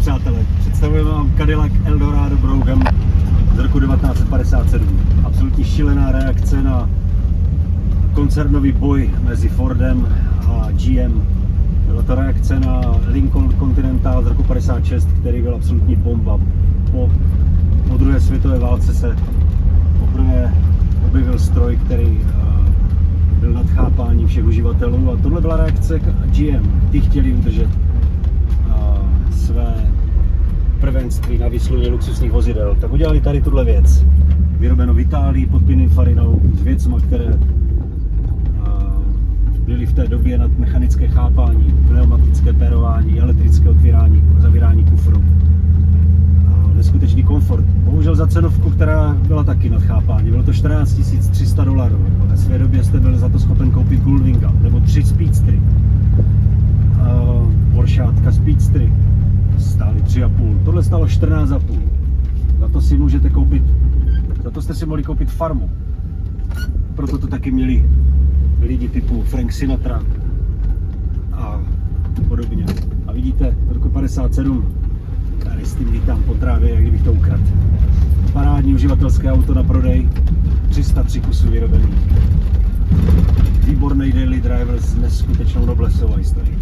přátelé, představujeme vám Cadillac Eldorado Brougham z roku 1957. Absolutně šílená reakce na koncernový boj mezi Fordem a GM. Byla to reakce na Lincoln Continental z roku 56, který byl absolutní bomba. Po druhé světové válce se poprvé objevil stroj, který byl nad chápáním všech uživatelů, a tohle byla reakce GM. Ty chtěli udržet své prvenství na výsluně luxusních vozidel, tak udělali tady tuhle věc. Vyrobeno v Itálii pod Pininfarinou s věcma, které byly v té době nad mechanické chápání, pneumatické pérování, elektrické otvírání, zavírání kufru. Neskutečný komfort. Bohužel za cenovku, která byla taky nad chápání. Bylo to $14 300. Ve své době jste byl za to schopen koupit Goldwinga nebo 3 Speedstry. Porscheátka Speedstry stály 3,5. Tohle stálo 14,5. Za to si můžete koupit, za to jste si mohli koupit farmu. Proto to taky měli lidi typu Frank Sinatra a podobně. A vidíte, roku 57, tady s tím vítám po trávě, jak kdybych to ukradl. Parádní uživatelské auto na prodej, 303 kusů vyrobený. Výborný daily driver s neskutečnou noblesovou historií.